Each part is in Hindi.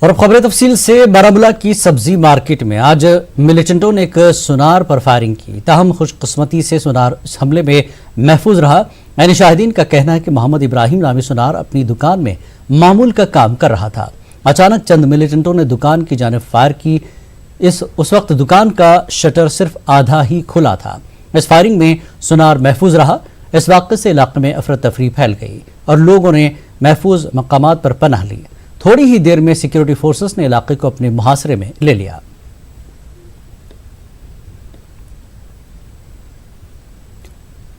और अब खबरें तफसील से। बारामूला की सब्जी मार्केट में आज मिलिटेंटों ने एक सुनार पर फायरिंग की, ताहम खुशकिस्मती से सुनार हमले में महफूज रहा। यानी शाहिदीन का कहना है कि मोहम्मद इब्राहिम नामी सुनार अपनी दुकान में मामूल का काम कर रहा था। अचानक चंद मिलिटेंटों ने दुकान की जानिब फायर की। उस वक्त दुकान का शटर सिर्फ आधा ही खुला था। इस फायरिंग में सुनार महफूज रहा। इस वाक़े से इलाके में अफरा तफरी फैल गई और लोगों ने महफूज मकामात पर पनाह ली। थोड़ी ही देर में सिक्योरिटी फोर्सेस ने इलाके को अपने मुहासरे में ले लिया।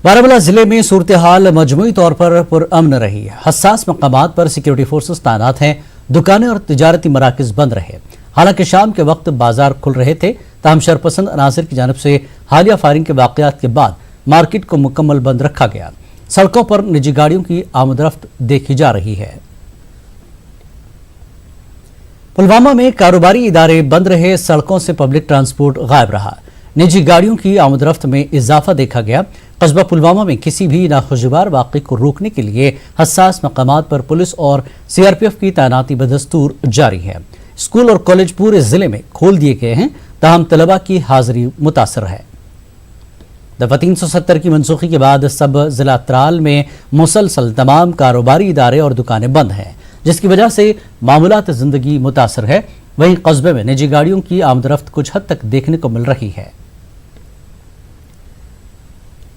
बारामूला जिले में सूरत हाल मजमूई तौर पर पुरअमन रही है। हसास मकामात पर सिक्योरिटी फोर्सेस तैनात हैं। दुकानें और तिजारती मराकज बंद रहे। हालांकि शाम के वक्त बाजार खुल रहे थे, ताहम शरपसंद अनासिर की जानिब से हालिया फायरिंग के वाकयात के बाद मार्केट को मुकम्मल बंद रखा गया। सड़कों पर निजी गाड़ियों की आमदरफ्त देखी जा रही है। पुलवामा में कारोबारी इदारे बंद रहे। सड़कों से पब्लिक ट्रांसपोर्ट गायब रहा। निजी गाड़ियों की आमदरफ्त में इजाफा देखा गया। कस्बा पुलवामा में किसी भी नाखुशगवार वाक़े को रोकने के लिए हसास मकामात पर पुलिस और सीआरपीएफ की तैनाती बदस्तूर जारी है। स्कूल और कॉलेज पूरे जिले में खोल दिए गए हैं, ताहम तलबा की हाजिरी मुतासर है। दफा 370 की मनसूखी के बाद सब जिला त्राल में मुसलसल तमाम कारोबारी इदारे और दुकानें बंद हैं, जिसकी वजह से मामूलात जिंदगी मुतासर है। वहीं कस्बे में निजी गाड़ियों की आमदरफ्त कुछ हद तक देखने को मिल रही है।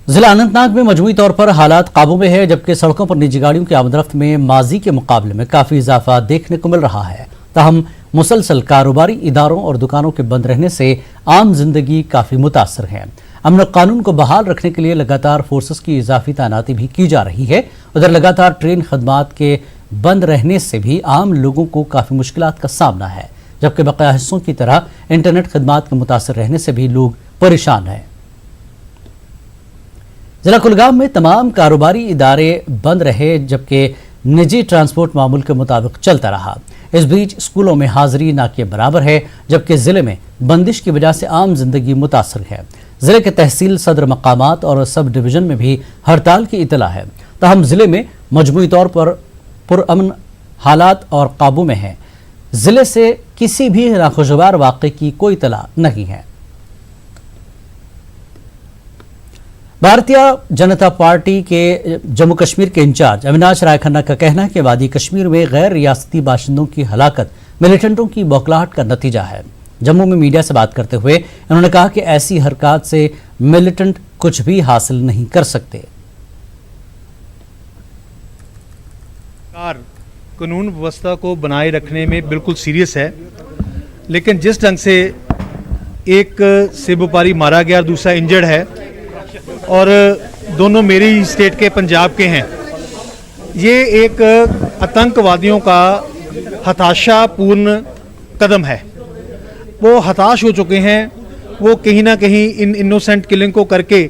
जिला अनंतनाग में मजमूई तौर पर हालात काबू में है, जबकि सड़कों पर निजी गाड़ियों की आमदरफ्त में माजी के मुकाबले में काफी इजाफा देखने को मिल रहा है। ताहम मुसलसल कारोबारी इदारों और दुकानों के बंद रहने से आम जिंदगी काफी मुतासर है। अमन कानून को बहाल रखने के लिए लगातार फोर्सेस की इजाफी तैनाती भी की जा रही है। उधर लगातार ट्रेन खदमात के बंद रहने से भी आम लोगों को काफी मुश्किलात का सामना है, जबकि बकाया हिस्सों की तरह इंटरनेट खदमात के मुतासर रहने से भी लोग परेशान हैं। जिला कुलगाम में तमाम कारोबारी इदारे बंद रहे, जबकि निजी ट्रांसपोर्ट मामूल के मुताबिक चलता रहा। इस बीच स्कूलों में हाजिरी ना के बराबर है, जबकि जिले में बंदिश की वजह से आम जिंदगी मुतासर है। जिले के तहसील सदर मकामात और सब डिवीजन में भी हड़ताल की इतला है। ताहम जिले में मजमूई तौर पर पुरअमन हालात और काबू में है। जिले से किसी भी नाखुशगवार वाक़े की कोई इतला नहीं है। भारतीय जनता पार्टी के जम्मू कश्मीर के इंचार्ज अविनाश राय खन्ना का कहना है कि वादी कश्मीर में गैर रियासती बाशिंदों की हलाकत मिलिटेंटों की बौखलाहट का नतीजा है। जम्मू में मीडिया से बात करते हुए उन्होंने कहा कि ऐसी हरकत से मिलिटेंट कुछ भी हासिल नहीं कर सकते। कानून व्यवस्था को बनाए रखने में बिल्कुल सीरियस है, लेकिन जिस ढंग से एक सेब व्यापारी मारा गया और दूसरा इंजर्ड है और दोनों मेरी स्टेट के पंजाब के हैं, ये एक आतंकवादियों का हताशापूर्ण कदम है। वो हताश हो चुके हैं। वो कहीं ना कहीं इन इनोसेंट किलिंग को करके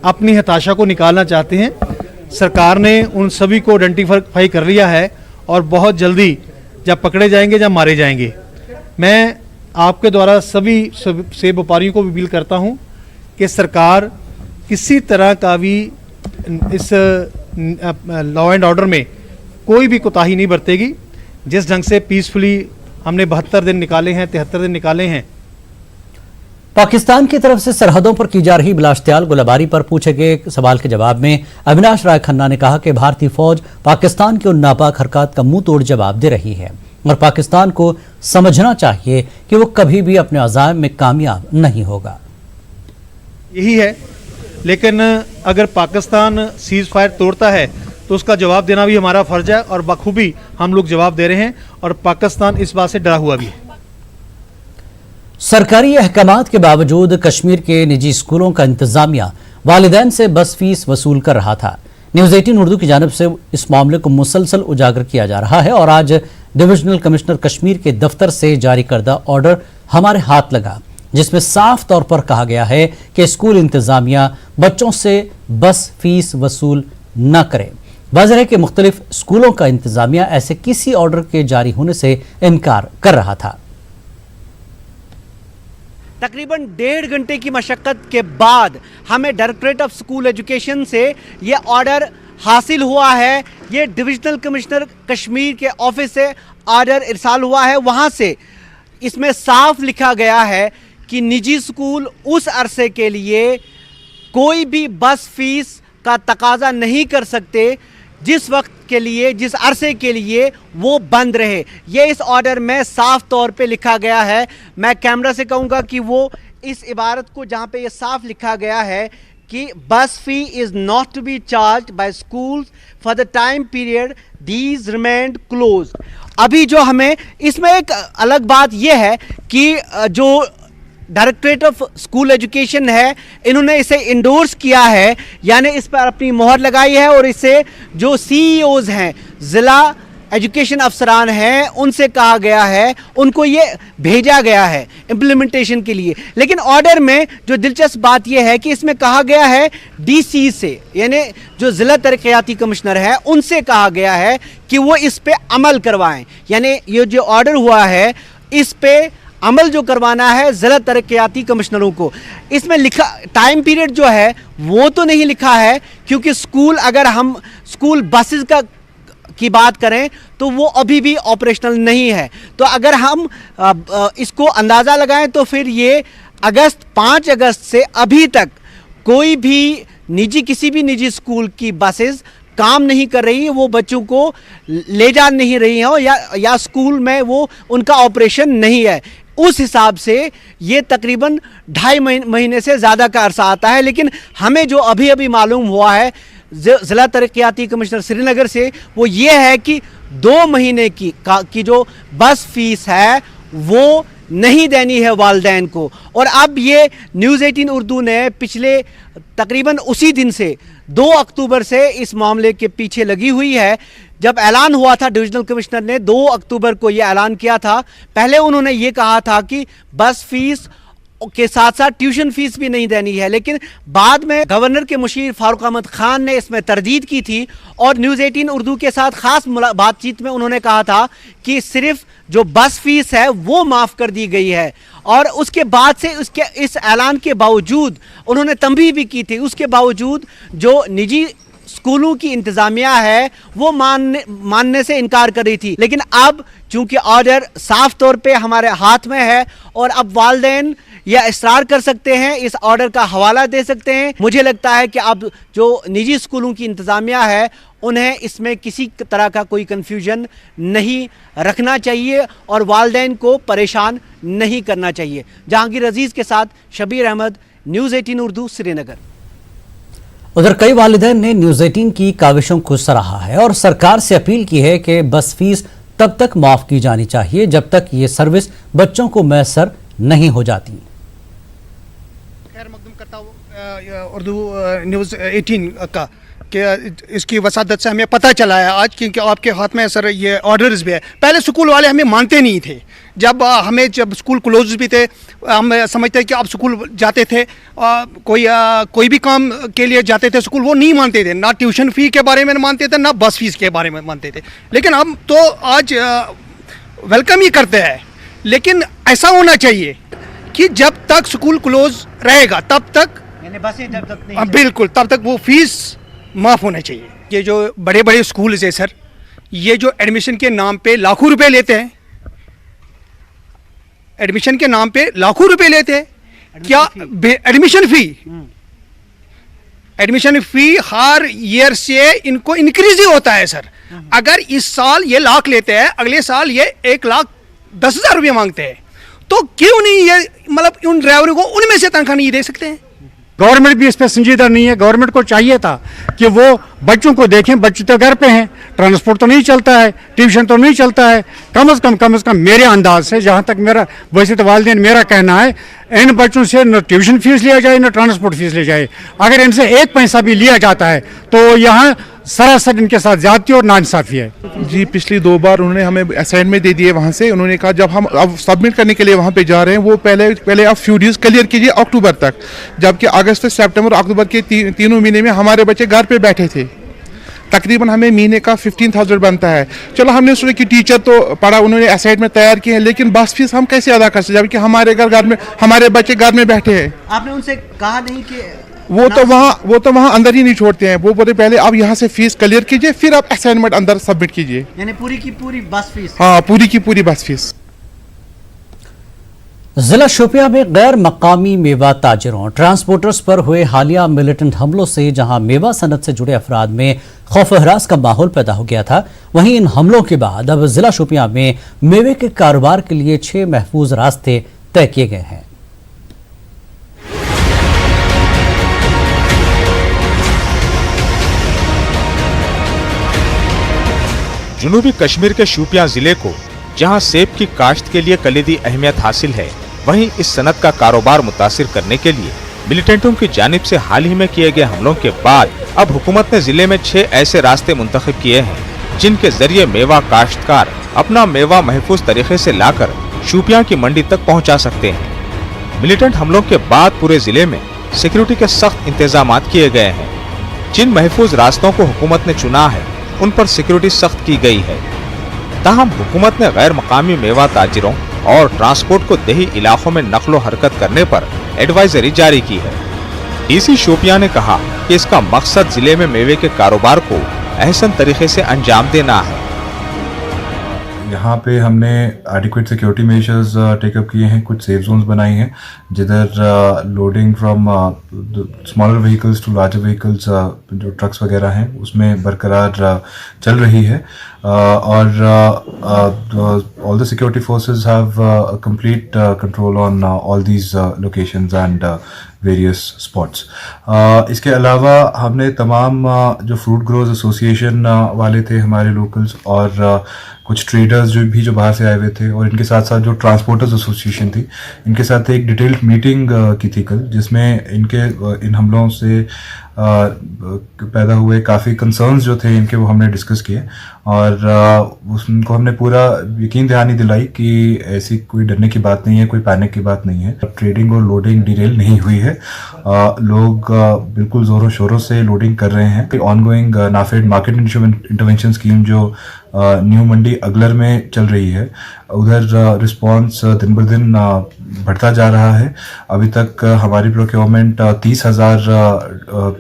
अपनी हताशा को निकालना चाहते हैं। सरकार ने उन सभी को आइडेंटिफाई कर लिया है और बहुत जल्दी जब पकड़े जाएंगे या मारे जाएंगे। मैं आपके द्वारा सभी सेब व्यापारियों को भी अपील करता हूं कि सरकार किसी तरह का भी इस लॉ एंड ऑर्डर में कोई भी कोताही नहीं बरतेगी। जिस ढंग से पीसफुली हमने 72 दिन निकाले हैं, 73 दिन निकाले हैं। पाकिस्तान की तरफ से सरहदों पर की जा रही बिलाश्तियाल गोलाबारी पर पूछे गए सवाल के जवाब में अविनाश राय खन्ना ने कहा कि भारतीय फौज पाकिस्तान की उन नापाक हरकत का मुंह तोड़ जवाब दे रही है और पाकिस्तान को समझना चाहिए कि वो कभी भी अपने अज़ाइम में कामयाब नहीं होगा। यही है, लेकिन अगर पाकिस्तान सीज फायर तोड़ता है तो उसका जवाब देना भी हमारा फर्ज है और बखूबी हम लोग जवाब दे रहे हैं और पाकिस्तान इस बात से डरा हुआ भी है। सरकारी अहकामात के बावजूद कश्मीर के निजी स्कूलों का इंतजामिया वालिदैन से बस फीस वसूल कर रहा था। न्यूज़ 18 उर्दू की जानिब से इस मामले को मुसलसल उजागर किया जा रहा है और आज डिविजनल कमिश्नर कश्मीर के दफ्तर से जारी करदा ऑर्डर हमारे हाथ लगा, जिसमें साफ तौर पर कहा गया है कि स्कूल इंतजामिया बच्चों से बस फीस वसूल न करे। वाज़ेह है कि मुख्तलिफ स्कूलों का इंतजामिया ऐसे किसी ऑर्डर के जारी होने से इनकार कर रहा था। तकरीबन 1.5 घंटे की मशक्क़त के बाद हमें डायरेक्टरेट ऑफ स्कूल एजुकेशन से ये ऑर्डर हासिल हुआ है। ये डिविजनल कमिश्नर कश्मीर के ऑफिस से ऑर्डर इरसाल हुआ है वहाँ से इसमें साफ लिखा गया है कि निजी स्कूल उस अरसे के लिए कोई भी बस फीस का तकाजा नहीं कर सकते जिस वक्त के लिए, जिस अरसे के लिए वो बंद रहे। ये इस ऑर्डर में साफ तौर पे लिखा गया है। मैं कैमरा से कहूँगा कि वो इस इबारत को जहाँ पे ये साफ लिखा गया है कि bus fee is not to be charge by schools for the time period these remained closed. अभी जो हमें इसमें एक अलग बात यह है कि जो डायरेक्टरेट ऑफ स्कूल एजुकेशन है, इन्होंने इसे इंडोर्स किया है, यानी इस पर अपनी मोहर लगाई है और इसे जो सीईओज हैं, ज़िला एजुकेशन अफसरान हैं, उनसे कहा गया है, उनको ये भेजा गया है इम्प्लीमेंटेशन के लिए। लेकिन ऑर्डर में जो दिलचस्प बात यह है कि इसमें कहा गया है डीसी से, यानी जो ज़िला तरक्याती कमिश्नर है उनसे कहा गया है कि वो इस पे अमल करवाएं। यानी ये जो ऑर्डर हुआ है इस पे अमल जो करवाना है ज़िला तरक्याती कमिश्नरों को। इसमें लिखा टाइम पीरियड जो है वो तो नहीं लिखा है, क्योंकि स्कूल, अगर हम स्कूल बसेस की बात करें तो वो अभी भी ऑपरेशनल नहीं है। तो अगर हम इसको अंदाज़ा लगाएं तो फिर ये 5 अगस्त से अभी तक कोई भी किसी भी निजी स्कूल की बसेस काम नहीं कर रही है, वो बच्चों को ले जा नहीं रही हैं या स्कूल में वो उनका ऑपरेशन नहीं है। उस हिसाब से ये तकरीबन 2.5 महीने से ज़्यादा का अरसा आता है। लेकिन हमें जो अभी अभी मालूम हुआ है ज़िला तरक्याती कमिश्नर श्रीनगर से, वो ये है कि 2 महीने की जो बस फीस है वो नहीं देनी है वालिदैन को। और अब ये न्यूज़ 18 उर्दू ने पिछले तकरीबन उसी दिन से 2 अक्टूबर से इस मामले के पीछे लगी हुई है। जब ऐलान हुआ था, डिविजनल कमिश्नर ने 2 अक्टूबर को ये ऐलान किया था। पहले उन्होंने ये कहा था कि बस फीस के साथ साथ ट्यूशन फीस भी नहीं देनी है, लेकिन बाद में गवर्नर के मुशीर फारूक अहमद खान ने इसमें तरदीद की थी और न्यूज़ 18 उर्दू के साथ ख़ास बातचीत में उन्होंने कहा था कि सिर्फ जो बस फीस है वो माफ़ कर दी गई है। और उसके बाद से इस ऐलान के बावजूद उन्होंने तंबीह भी की थी, उसके बावजूद जो निजी स्कूलों की इंतज़ामिया है वो मानने से इनकार कर रही थी। लेकिन अब चूंकि ऑर्डर साफ तौर पे हमारे हाथ में है और अब वालिदैन या इसरार कर सकते हैं, इस ऑर्डर का हवाला दे सकते हैं। मुझे लगता है कि अब जो निजी स्कूलों की इंतज़ामिया है उन्हें इसमें किसी तरह का कोई कन्फ्यूजन नहीं रखना चाहिए और वालिदैन को परेशान नहीं करना चाहिए। जहांगीर अजीज़ के साथ शबीर अहमद, न्यूज़ 18 उर्दू, श्रीनगर। उधर कई वालिदैन ने न्यूज़ 18 की काविशों को सराहा है और सरकार से अपील की है कि बस फीस तब तक माफ की जानी चाहिए जब तक ये सर्विस बच्चों को मैसर नहीं हो जाती। खैर मकदूम करता हूँ उर्दू न्यूज़ 18 का कि इसकी वसादत से हमें पता चला है आज, क्योंकि आपके हाथ में सर ये ऑर्डर्स भी है। पहले स्कूल वाले हमें मानते नहीं थे, जब स्कूल क्लोज भी थे हम समझते कि आप स्कूल जाते थे, कोई भी काम के लिए जाते थे स्कूल, वो नहीं मानते थे, ना ट्यूशन फ़ी के बारे में मानते थे ना बस फीस के बारे में मानते थे। लेकिन हम तो आज वेलकम ही करते हैं। लेकिन ऐसा होना चाहिए कि जब तक स्कूल क्लोज रहेगा तब तक, यानी बसें जब तक नहीं, बिल्कुल तब तक वो फीस माफ़ होना चाहिए। ये जो बड़े बड़े स्कूल है सर, ये जो एडमिशन के नाम पे लाखों रुपए लेते हैं, एडमिशन के नाम पे लाखों रुपए लेते हैं, क्या एडमिशन फ़ी हर ईयर से इनको इंक्रीज ही होता है सर। अगर इस साल ये लाख लेते हैं, अगले साल ये 1,10,000 रुपये मांगते हैं, तो क्यों नहीं ये मतलब उन ड्राइवरों को उनमें से तनख्वाह नहीं दे सकते हैं? गवर्नमेंट भी इस पर संजीदा नहीं है। गवर्नमेंट को चाहिए था कि वो बच्चों को देखें, बच्चे तो घर पे हैं, ट्रांसपोर्ट तो नहीं चलता है, ट्यूशन तो नहीं चलता है। कम से कम मेरे अंदाज से, जहाँ तक मेरा, वैसे तो वालिदैन मेरा कहना है, इन बच्चों से न ट्यूशन फीस लिया जाए न ट्रांसपोर्ट फीस ली जाए। अगर इनसे 1 पैसा भी लिया जाता है तो यहाँ सरासर इनके साथ ज्यादती और नाइंसाफी है। जी, पिछली 2 बार उन्होंने हमें असाइनमेंट दे दिए वहाँ से। उन्होंने कहा जब हम अब सबमिट करने के लिए वहाँ पे जा रहे हैं, वो पहले आप फ्यू डेज क्लियर कीजिए अक्टूबर तक, जबकि अगस्त, सितंबर, अक्टूबर के तीनों महीने में हमारे बच्चे घर पे बैठे थे। तकरीबन हमें महीने का 15,000 बनता है। चलो हमने सोचा कि टीचर तो पढ़ा, उन्होंने असाइनमेंट तैयार किए हैं, लेकिन बस फीस हम कैसे अदा कर सकते जबकि हमारे घर में हमारे बच्चे घर में बैठे हैं। आपने उनसे कहा नहीं कि वो तो वहाँ अंदर ही नहीं छोड़ते हैं। वो बोले पहले आप यहाँ से फीस क्लियर कीजिए, फिर आप असाइनमेंट अंदर सबमिट कीजिए। यानी पूरी की पूरी बस फीस? हाँ, पूरी की पूरी बस फीस। जिला शोपियां में गैर मकामी मेवा ताजिरों ट्रांसपोर्टर्स पर हुए हालिया मिलिटेंट हमलों से जहां मेवा सनत से जुड़े अफराद में खौफ हरास का माहौल पैदा हो गया था, वहीं इन हमलों के बाद अब जिला शोपियां में मेवे के कारोबार के लिए 6 महफूज रास्ते तय किए गए हैं। जनूबी कश्मीर के शोपियां जिले को जहां सेब की काश्त के लिए कलीदी अहमियत हासिल है, वहीं इस सनत का कारोबार मुतासिर करने के लिए मिलिटेंटों की जानिब से हाल ही में किए गए हमलों के बाद अब हुकूमत ने जिले में 6 ऐसे रास्ते मुंतखब किए हैं जिनके जरिए मेवा काश्तकार अपना मेवा महफूज तरीके से लाकर शोपियां की मंडी तक पहुंचा सकते हैं। मिलिटेंट हमलों के बाद पूरे जिले में सिक्योरिटी के सख्त इंतजाम किए गए हैं। जिन महफूज रास्तों को हुकूमत ने चुना है उन पर सिक्योरिटी सख्त की गई है। ताहम हुकूमत ने गैर मकामी मेवा ताजिरों और ट्रांसपोर्ट को देही इलाकों में नकलो हरकत करने पर एडवाइजरी जारी की है। डीसी शोपियां ने कहा कि इसका मकसद जिले में मेवे के कारोबार को अहसन तरीके से अंजाम देना है। यहाँ पे हमने एडिक्वेट सिक्योरिटी मेजर्स टेकअप किए हैं, कुछ सेफ जोन्स बनाई हैं जिधर loading from smaller vehicles to larger vehicles जो ट्रक्स वगैरह हैं उसमें बरकरार चल रही है और all the security forces have complete control on all these locations and various spots. इसके अलावा हमने तमाम जो फ्रूट ग्रोवर्स एसोसिएशन वाले थे हमारे लोकल्स और कुछ ट्रेडर्स जो बाहर से आए हुए थे और इनके साथ साथ जो ट्रांसपोर्टर्स एसोसिएशन थी, इनके साथ एक डिटेल्ड मीटिंग की थी कल, जिसमें इन हमलों से पैदा हुए काफ़ी कंसर्न्स जो थे इनके वो हमने डिस्कस किए और उनको हमने पूरा यकीन दहानी दिलाई कि ऐसी कोई डरने की बात नहीं है, कोई पैनिक की बात नहीं है। ट्रेडिंग और लोडिंग डिटेल नहीं हुई है, लोग बिल्कुल ज़ोरों शोरों से लोडिंग कर रहे हैं। Ongoing NAFED market intervention scheme जो न्यू मंडी अगलर में चल रही है, उधर रिस्पांस दिन ब दिन बढ़ता जा रहा है। अभी तक हमारी प्रोक्योरमेंट 30,000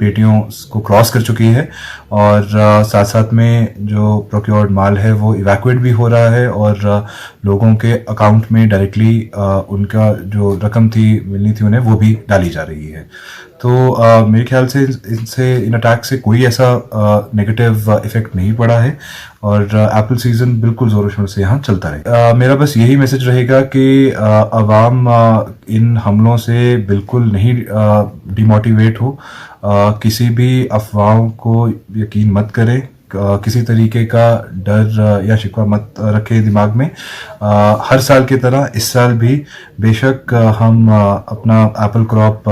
पेटियों को क्रॉस कर चुकी है और साथ साथ में जो प्रोक्योर्ड माल है वो इवैक्यूएट भी हो रहा है और लोगों के अकाउंट में डायरेक्टली उनका जो रकम थी मिलनी थी उन्हें वो भी डाली जा रही है। तो मेरे ख्याल से इन अटैक से कोई ऐसा नेगेटिव इफेक्ट नहीं पड़ा है और एप्पल सीजन बिल्कुल जोरों शोरों से यहाँ चलता रहे। मेरा बस यही मैसेज रहेगा कि अवाम इन हमलों से बिल्कुल नहीं डिमोटिवेट हो, किसी भी अफवाहों को यकीन मत करें, किसी तरीके का डर या शिकवा मत रखें दिमाग में। हर साल की तरह इस साल भी बेशक हम अपना एप्पल क्रॉप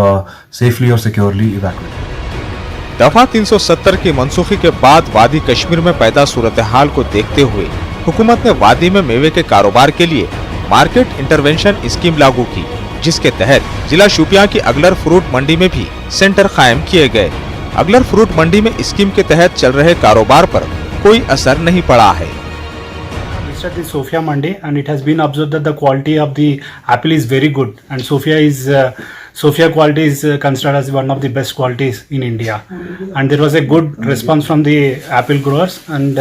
सेफली और सिक्योरली इवैक्यूएट। दफा 370 की मनसूखी के बाद वादी कश्मीर में पैदा सूरत हाल को देखते हुए हुकूमत ने वादी में मेवे के कारोबार के लिए मार्केट इंटरवेंशन स्कीम लागू की, जिसके तहत जिला शोपियां की अगलर फ्रूट मंडी में भी सेंटर कायम किए गए। अगलर फ्रूट मंडी में स्कीम के तहत चल रहे कारोबार पर कोई असर नहीं पड़ा है। Visited the Sofia Mandi and it has been observed that the quality of the apple is very good and Sofia quality is considered as one of the best qualities in India, and there was a good response from the apple growers and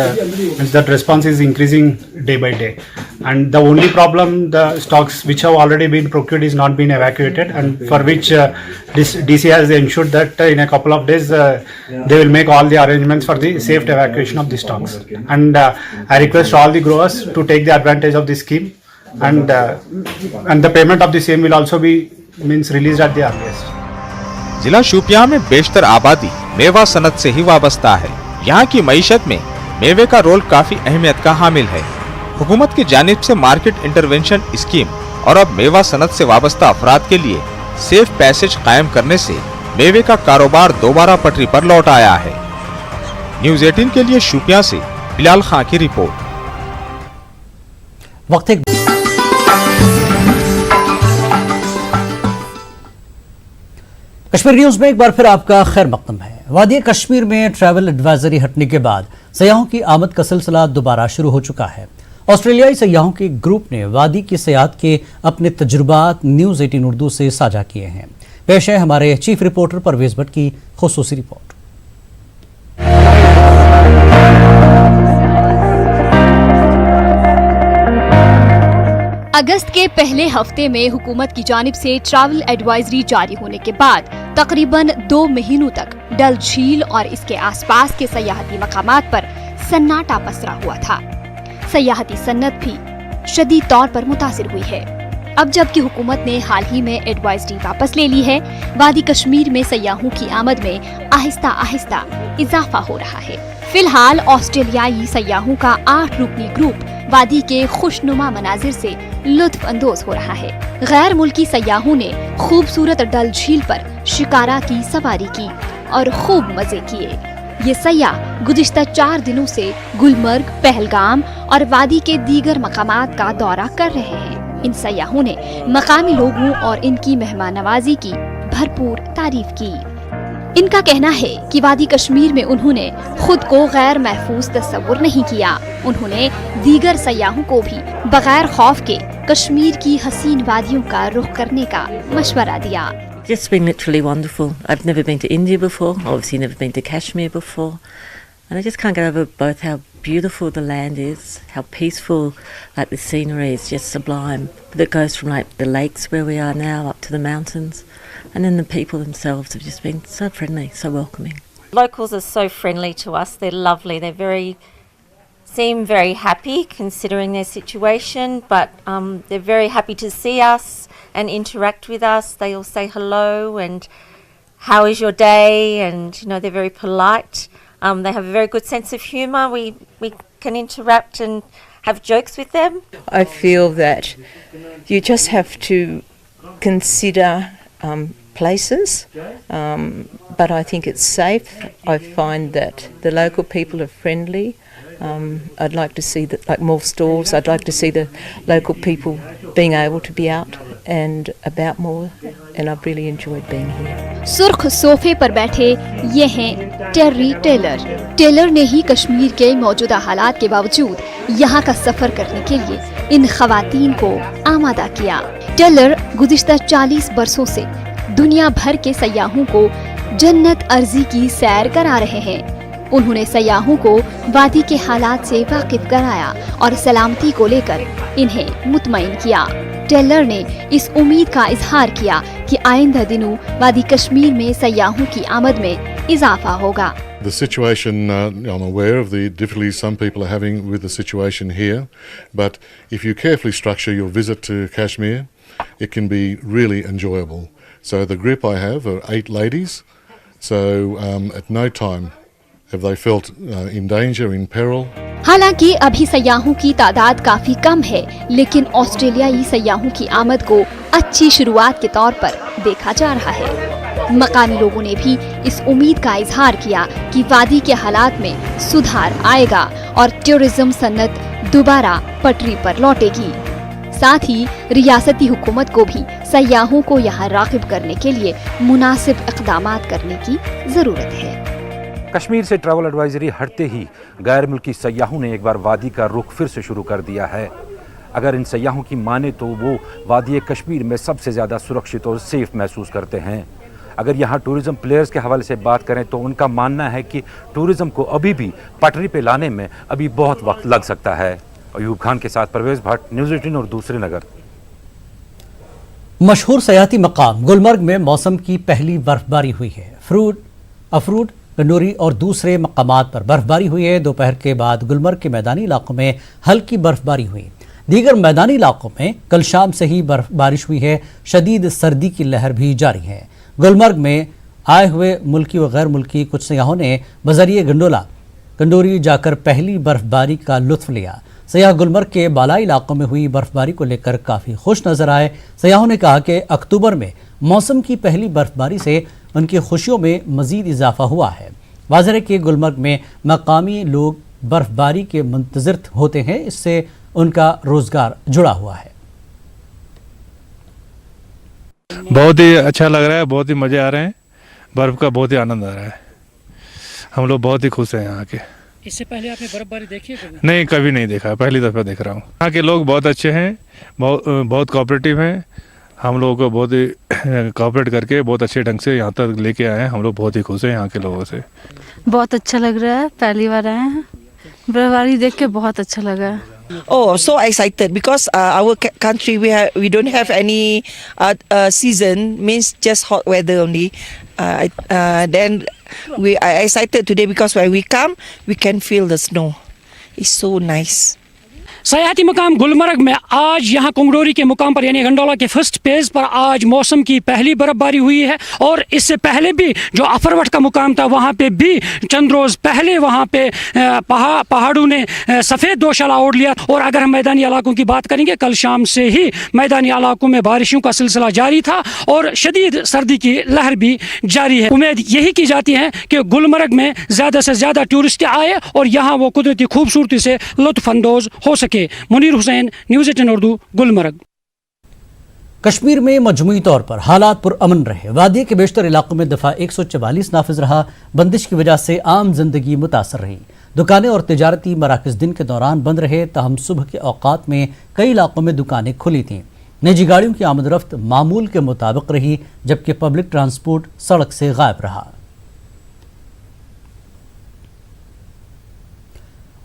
that response is increasing day by day. And the only problem, the stocks which have already been procured is not been evacuated, and for which this DC has ensured that in a couple of days they will make all the arrangements for the safe evacuation of the stocks. And I request all the growers to take the advantage of this scheme, and the payment of the same will also be released at the earliest. जिला शोपियां में बेशतर आबादी मेवा सनत से ही वाबस्ता है। यहाँ की मईशत में मेवे का रोल काफी अहमियत का हामिल है। हुकूमत की जानिब से मार्केट इंटरवेंशन स्कीम और अब मेवा सनत से वाबस्ता अफराद के लिए सेफ पैसेज कायम करने से मेवे का कारोबार दोबारा पटरी पर लौट आया है। न्यूज़ 18 के लिए शोपियां से बिलाल खां की रिपोर्ट। कश्मीर न्यूज में एक बार फिर आपका खैर मकदम है। वादी कश्मीर में ट्रैवल एडवाइजरी हटने के बाद सयाहों की आमद का सिलसिला दोबारा शुरू हो चुका है। ऑस्ट्रेलियाई सयाहों के ग्रुप ने वादी की सयाहत के अपने तजुर्बात न्यूज़ 18 उर्दू से साझा किए हैं। पेश है हमारे चीफ रिपोर्टर परवेज भट्ट की खुसूसी रिपोर्ट। अगस्त के पहले हफ्ते में हुकूमत की जानिब से ट्रैवल एडवाइजरी जारी होने के बाद तकरीबन 2 महीनों तक डल झील और इसके आसपास के सयाहती मकामात पर सन्नाटा पसरा हुआ था। सयाहती सन्नत भी शदीद तौर पर मुतासिर हुई है। अब जबकि हुकूमत ने हाल ही में एडवाइजरी वापस ले ली है, वादी कश्मीर में सयाहों की आमद में आहिस्ता आहिस्ता इजाफा हो रहा है। फिलहाल ऑस्ट्रेलियाई सयाहों का 8 रुकनी ग्रुप वादी के खुशनुमा मनाजिर से लुत्फ अंदोज हो रहा है। गैर मुल्की सयाहों ने खूबसूरत डल झील पर शिकारा की सवारी की और खूब मजे किए। ये सयाह गुज़िश्ता 4 दिनों से गुलमर्ग, पहलगाम और वादी के दीगर मकामात का दौरा कर रहे हैं। इन सयाहों ने मकामी लोगों और इनकी मेहमान नवाजी की भरपूर तारीफ की। इनका कहना है कि वादी कश्मीर में उन्होंने खुद को गैर महफूज तस्वुर नहीं किया। उन्होंने दीगर सयाहों को भी बगैर खौफ के कश्मीर की हसीन वादियों का रुख करने का मशवरा दिया। It's been literally wonderful. I've never been to India before, obviously never been to Kashmir before, and I just can't get over both how beautiful the land is, how peaceful, like the scenery is just sublime. That goes from like the lakes where we are now up to the mountains, and then the people themselves have just been so friendly, so welcoming. Locals are so friendly to us. They're lovely. Seem very happy considering their situation, but they're very happy to see us and interact with us. They all say hello and how is your day, and they're very polite. They have a very good sense of humour. We can interact and have jokes with them. I feel that you just have to consider places, but I think it's safe. I find that the local people are friendly. I'd like to see more stalls. I'd like to see the local people being able to be out and about more, and I've really enjoyed being here. सुर्ख सोफे पर बैठे ये हैं टेर्री टेलर। टेलर ने ही कश्मीर के मौजूदा हालात के बावजूद यहाँ का सफर करने के लिए इन खवातीन को आमादा किया। टेलर गुज़िश्ता 40 बरसों से दुनिया भर के सयाहों को जन्नत अर्जी की सैर करा रहे हैं। उन्होंने सयाहों को वादी के हालात से वाकिफ कराया और सलामती को लेकर इन्हें मुतमईन किया। टेलर ने इस उम्मीद का इजहार किया कि आइंदा दिनों वादी कश्मीर में सयाहों की आमद में इजाफा होगा। The situation, I'm aware of the difficulties some people are having with the situation here, but if you carefully structure your visit to Kashmir, it can be really enjoyable. So the group I have are 8 ladies, so at no time have they felt in danger, in peril. हालांकि अभी सयाहों की तादाद काफी कम है, लेकिन ऑस्ट्रेलियाई सयाहों की आमद को अच्छी शुरुआत के तौर पर देखा जा रहा है। मकामी लोगों ने भी इस उम्मीद का इजहार किया कि वादी के हालात में सुधार आएगा और टूरिज्म सन्नत दोबारा पटरी पर लौटेगी। साथ ही रियासती हुकूमत को भी सयाहों को यहाँ राग़िब करने के लिए मुनासिब इक़दामात करने की जरूरत है। कश्मीर से ट्रैवल एडवाइजरी हटते ही गैर मुल्की सयाहों ने एक बार वादी का रुख फिर से शुरू कर दिया है। अगर इन सयाहों की माने तो वो वादी कश्मीर में सबसे ज़्यादा सुरक्षित और सेफ महसूस करते हैं। अगर यहाँ टूरिज़्म प्लेयर्स के हवाले से बात करें तो उनका मानना है कि टूरिज़्म को अभी भी पटरी पे लाने में अभी बहुत वक्त लग सकता है। अयूब खान के साथ परवेज भट्ट, न्यूज़ 18 और दूसरे नगर। मशहूर सयाहती मकाम गुलमर्ग में मौसम की पहली बर्फबारी हुई है। अफरूड, कंडोरी और दूसरे मकामात पर बर्फबारी हुई है। दोपहर के बाद गुलमर्ग के मैदानी इलाकों में हल्की बर्फबारी हुई। दीगर मैदानी इलाकों में कल शाम से ही बारिश हुई है। शदीद सर्दी की लहर भी जारी है। गुलमर्ग में आए हुए मुल्की व गैर मुल्की कुछ सयाहों ने बजरिए कंडोरी जाकर पहली बर्फबारी का लुत्फ लिया। सयाह गुलमर्ग के बालाई इलाकों में हुई बर्फबारी को लेकर काफ़ी खुश नजर आए। सयाहों ने कहा कि अक्टूबर में मौसम की पहली बर्फबारी से उनकी खुशियों में मजीद इजाफा हुआ है। वाज़ेह है कि गुलमर्ग में मकामी लोग बर्फबारी के मुंतज़िर होते हैं, इससे उनका रोज़गार जुड़ा हुआ है। बहुत ही अच्छा लग रहा है, बहुत ही मज़े आ रहे हैं, बर्फ़ का बहुत ही आनंद आ रहा है। हम लोग बहुत ही खुश हैं यहाँ के। इससे पहले आपने बर्फबारी देखी है कभी? नहीं, कभी नहीं देखा, पहली दफ़ा देख रहा हूँ। यहाँ के लोग बहुत अच्छे हैं, बहुत कोऑपरेटिव हैं। हम लोगों को बहुत ही कोऑपरेट करके बहुत अच्छे ढंग से यहाँ तक लेके आए हैं। हम लोग बहुत ही खुश हैं यहाँ के लोगों से। बहुत अच्छा लग रहा है, पहली बार आए हैं, बर्फबारी देख के बहुत अच्छा लगा। Oh, so excited because our country we don't have any season, means just hot weather only. Then we are excited today because when we come, we can feel the snow. It's so nice. सयाहती मुकाम गुलमर्ग में आज यहाँ कुंगडोरी के मुकाम पर यानी गंडोला के फर्स्ट पेज पर आज मौसम की पहली बर्फबारी हुई है। और इससे पहले भी जो अफरवट का मुकाम था वहाँ पे भी चंद रोज़ पहले वहाँ पे पहाड़ों ने सफ़ेद दोशाला ओढ़ लिया। और अगर हम मैदानी इलाकों की बात करेंगे, कल शाम से ही मैदानी इलाकों में बारिशों का सिलसिला जारी था और शदीद सर्दी की लहर भी जारी है। उम्मीद यही की जाती है कि गुलमर्ग में ज़्यादा से ज़्यादा टूरिस्ट आए और यहाँ वो कुदरती खूबसूरती से लुत्फ़अंदोज़ हो सके। मुनीर हुसैन, न्यूज़ 18 उर्दू, गुलमर्ग। कश्मीर में मजमूई तौर पर हालात पुरअमन रहे। वादी के बेशतर इलाकों में दफा 144 नाफिज रहा। बंदिश की वजह से आम जिंदगी मुतासर रही। दुकानें और तिजारती मराकज़ दिन के दौरान बंद रहे, ताहम सुबह के औकात में कई इलाकों में दुकानें खुली थीं। निजी गाड़ियों की आमदरफ्त मामूल के मुताबिक रही, जबकि पब्लिक ट्रांसपोर्ट सड़क से गायब रहा।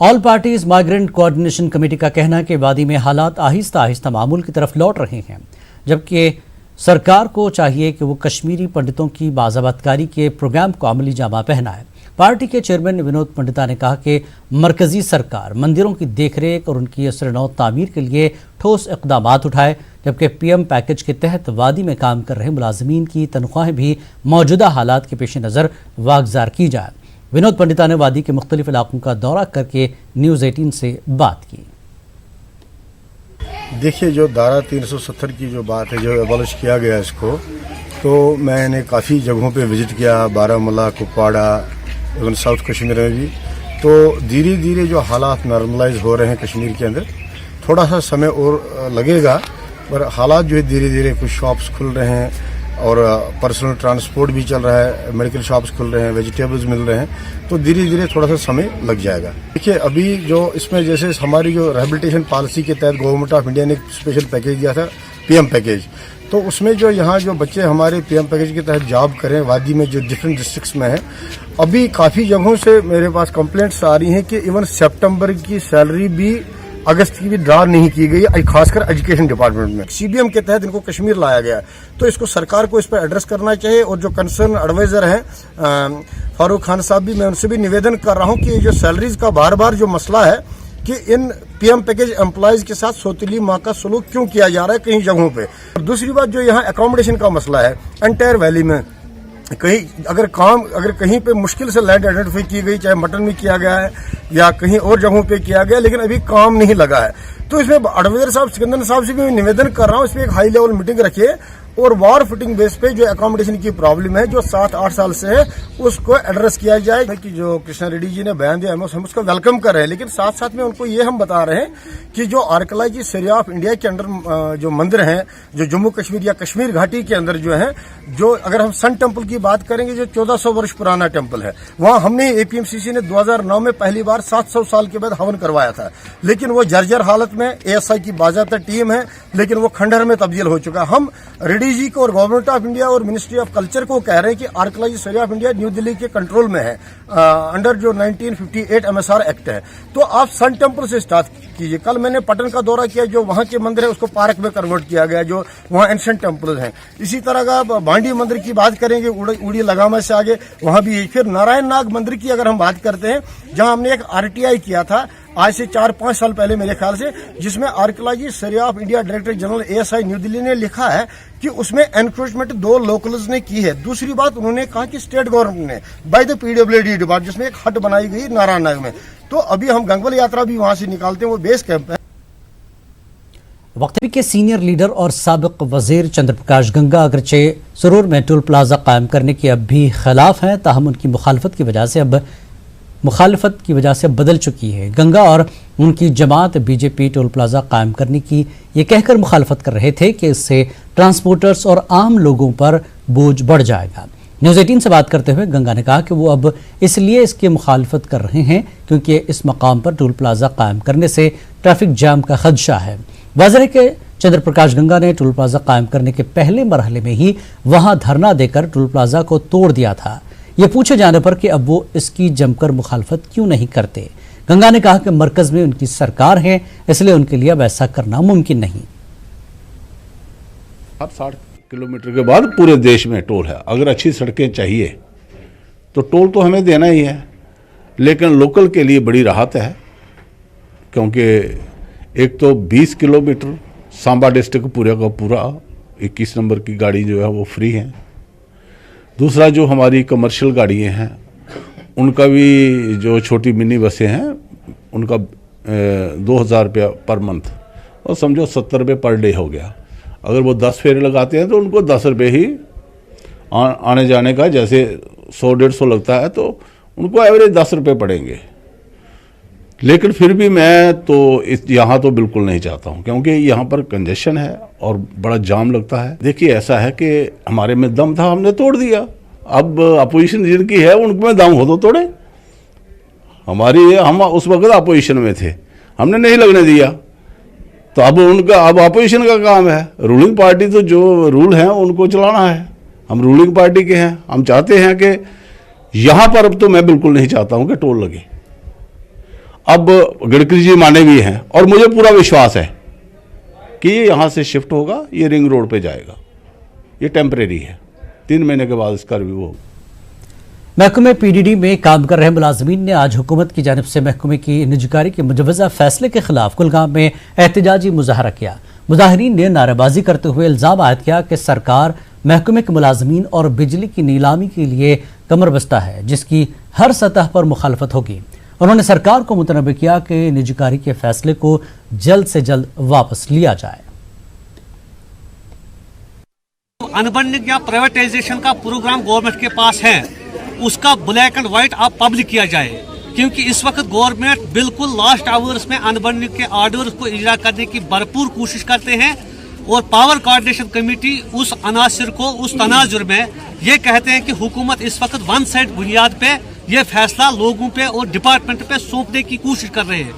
All parties migrant coordination committee का कहना है कि वादी में हालात आहिस्ता आहिस्ता मामूल की तरफ लौट रहे हैं, जबकि सरकार को चाहिए कि वो कश्मीरी पंडितों की बाज़ाबतकारी के प्रोग्राम को अमली जामा पहनाए। पार्टी के चेयरमैन विनोद पंडिता ने कहा कि मरकजी सरकार मंदिरों की देखरेख और उनकी असर-ए-नौ तामीर के लिए ठोस इक़दामात उठाए, जबकि पीएम पैकेज के तहत वादी में काम कर रहे मुलाजमीन की तनख्वाहें भी मौजूदा हालात के पेश नज़र वागजार की जाए। विनोद पंडिता ने वादी के मुख्तलिफ इलाकों का दौरा करके न्यूज़ 18 से बात की। देखिए, जो धारा 370 की जो बात है, जो एबॉलिश किया गया इसको, तो मैंने काफ़ी जगहों पे विज़िट किया, बारामूला, कुपवाड़ा, इवन साउथ कश्मीर में भी। तो धीरे धीरे जो हालात नॉर्मलाइज हो रहे हैं कश्मीर के अंदर, थोड़ा सा समय और लगेगा, पर हालात जो है धीरे धीरे, कुछ शॉप्स खुल रहे हैं और पर्सनल ट्रांसपोर्ट भी चल रहा है, मेडिकल शॉप्स खुल रहे हैं, वेजिटेबल्स मिल रहे हैं, तो धीरे धीरे थोड़ा सा समय लग जाएगा। देखिए, अभी जो इसमें जैसे हमारी जो रिहेबिलिटेशन पॉलिसी के तहत गवर्नमेंट ऑफ इंडिया ने एक स्पेशल पैकेज दिया था, पीएम पैकेज, तो उसमें जो यहाँ जो बच्चे हमारे पीएम पैकेज के तहत जॉब करें वादी में, जो डिफरेंट डिस्ट्रिक्ट्स में है, अभी काफ़ी जगहों से मेरे पास कंप्लेंट्स आ रही हैं कि इवन सितंबर की सैलरी भी, अगस्त की भी ड्रा नहीं की गई, खासकर एजुकेशन डिपार्टमेंट में। सीबीएम के तहत इनको कश्मीर लाया गया, तो इसको सरकार को इस पर एड्रेस करना चाहिए। और जो कंसर्न एडवाइजर हैं फारूक खान साहब भी, मैं उनसे भी निवेदन कर रहा हूं कि जो सैलरीज का बार बार जो मसला है कि इन पीएम पैकेज एम्प्लॉयज के साथ सौतीली माँ का सलूक क्यों किया जा रहा है कई जगहों पे। और दूसरी बात, जो यहाँ अकोमोडेशन का मसला है, एंटायर वैली में कहीं अगर कहीं पे मुश्किल से लैंड आइडेंटिफाई की गई, चाहे मटन में किया गया है या कहीं और जगहों पे किया गया, लेकिन अभी काम नहीं लगा है। तो इसमें एडवाइजर साहब, सिकंदर साहब से भी मैं निवेदन कर रहा हूँ, इसमें एक हाई लेवल मीटिंग रखिए और वार फुटिंग बेस पे जो अकोमोडेशन की प्रॉब्लम है, जो 7-8 साल से है, उसको एड्रेस किया जाए। कि जो कृष्णा रेड्डी जी ने बयान दिया, हम उसका वेलकम कर रहे हैं, लेकिन साथ साथ में उनको ये हम बता रहे हैं कि जो आर्कियोलॉजी सर्वे ऑफ इंडिया के अंडर जो मंदिर हैं, जो जम्मू कश्मीर या कश्मीर घाटी के अंदर जो है, जो अगर हम सन टेम्पल की बात करेंगे, जो 1400 वर्ष पुराना टेम्पल है, वहां हमने एपीएमसीसी ने 2009 में पहली बार 700 साल के बाद हवन करवाया था, लेकिन वो जर्जर हालत में, एएसआई की बाज़ाब्ता टीम है, लेकिन वो खंडहर में तब्दील हो चुका। हम रेड्डी जी को और गवर्नमेंट ऑफ इंडिया और मिनिस्ट्री ऑफ कल्चर को कह रहे हैं कि archaeology survey of India new Delhi के कंट्रोल में है, अंडर जो 1958 एमएसआर एक्ट है, तो आप सन टेम्पल से स्टार्ट कीजिए। कल मैंने पटन का दौरा किया, जो वहां के मंदिर है उसको पार्क में कन्वर्ट किया गया, जो वहां एंशिएंट टेम्पल हैं। इसी तरह का भांडी मंदिर की बात करेंगे, उड़ी लगामा से आगे वहां भी। फिर नारायण नाग मंदिर की अगर हम बात करते हैं, जहां हमने एक आरटीआई किया था आज से 4-5 साल पहले मेरे ख्याल से, जिसमें archaeology survey of India director general ASI new Delhi ने लिखा है कि उसमें एनक्रोचमेंट 2 लोकल्स ने की है। दूसरी बात, उन्होंने कहा कि स्टेट गवर्नमेंट ने बाय द पीडब्ल्यूडी डिपार्टमेंट, जिसमें एक हट बनाई गई नारायण नाग में, तो अभी हम गंगवल यात्रा भी वहां से निकालते हैं, वो बेस कैंप है। वक्त के सीनियर लीडर और साबिक वजीर चंद्र प्रकाश गंगा अगरचे सरूर में टोल प्लाजा कायम करने के अब भी खिलाफ हैं, ताहम उनकी मुखालफत की वजह से अब बदल चुकी है। गंगा और उनकी जमात बीजेपी टोल प्लाजा कायम करने की ये कहकर मुखालफत कर रहे थे कि इससे ट्रांसपोर्टर्स और आम लोगों पर बोझ बढ़ जाएगा। न्यूज़ 18 से बात करते हुए गंगा ने कहा कि वो अब इसलिए इसकी मुखालफत कर रहे हैं क्योंकि इस मकाम पर टोल प्लाजा कायम करने से ट्रैफिक जाम का खदशा है। वाज़ेह है कि चंद्र प्रकाश गंगा ने टोल प्लाजा कायम करने के पहले मरहले में ही वहां धरना देकर टोल प्लाजा को तोड़ दिया था। ये पूछे जाने पर कि अब वो इसकी जमकर मुखालफत क्यों नहीं करते, गंगा ने कहा कि मरकज में उनकी सरकार है, इसलिए उनके लिए अब ऐसा करना मुमकिन नहीं। 60 किलोमीटर के बाद पूरे देश में टोल है। अगर अच्छी सड़कें चाहिए तो टोल तो हमें देना ही है, लेकिन लोकल के लिए बड़ी राहत है, क्योंकि एक तो 20 किलोमीटर सांबा डिस्ट्रिक्ट पूरा का पूरा 21 नंबर की गाड़ी जो है वो फ्री है। दूसरा जो हमारी कमर्शियल गाड़ियाँ हैं उनका भी, जो छोटी मिनी बसें हैं उनका 2000 रुपया पर मंथ, और समझो 70 रुपये पर डे हो गया। अगर वो 10 फेरे लगाते हैं तो उनको 10 रुपये ही आने जाने का, जैसे 100-150 लगता है तो उनको एवरेज 10 रुपये पड़ेंगे। लेकिन फिर भी मैं तो यहाँ तो बिल्कुल नहीं चाहता हूँ, क्योंकि यहाँ पर कंजेशन है और बड़ा जाम लगता है। देखिए ऐसा है कि हमारे में दम था, हमने तोड़ दिया। अब अपोजिशन जिनकी है उनमें दम हो तो तोड़े। हम उस वक्त अपोजिशन में थे, हमने नहीं लगने दिया, तो अब अपोजिशन का काम है। रूलिंग पार्टी तो जो रूल हैं उनको चलाना है। हम रूलिंग पार्टी के हैं, हम चाहते हैं कि यहाँ पर अब तो मैं बिल्कुल नहीं चाहता हूँ कि टोल लगे। अब गडकरी जी माने भी हैं और मुझे पूरा विश्वास है कि ये यहाँ से शिफ्ट होगा, ये रिंग रोड पे जाएगा। ये टेम्परेरी है, 3 महीने के बाद इसका रिव्यू होगा। महकमे पीडीडी में काम कर रहे मुलाजमीन ने आज हुकूमत की जानिब से महकमे की निजकारी के मुजवजा फैसले के खिलाफ कुलगाम में एहतजाजी मुजाहरा किया। मुजाहिरीन ने नारेबाजी करते हुए इल्जाम आयद किया कि सरकार महकमे के मुलाजमीन और बिजली की नीलामी के लिए कमर बस्ता है, जिसकी हर सतह पर मुखालफत होगी। उन्होंने सरकार को मुतनब्बे किया कि निजकारी के फैसले को जल्द से जल्द वापस लिया जाए। अनबंडिंग या प्राइवेटाइजेशन का प्रोग्राम गवर्नमेंट के पास है, उसका ब्लैक एंड व्हाइट आप पब्लिक किया जाए, क्योंकि इस वक्त गवर्नमेंट बिल्कुल लास्ट आवर्स में अनबंडिंग के ऑर्डर्स को इजरा करने की भरपूर कोशिश करते हैं, और पावर कोऑर्डिनेशन कमेटी उस अनासर को उस तनाजुर में ये कहते हैं कि हुकूमत इस वक्त वन साइड बुनियाद पे ये फैसला लोगों पे और डिपार्टमेंट पे सौंपने की कोशिश कर रहे हैं,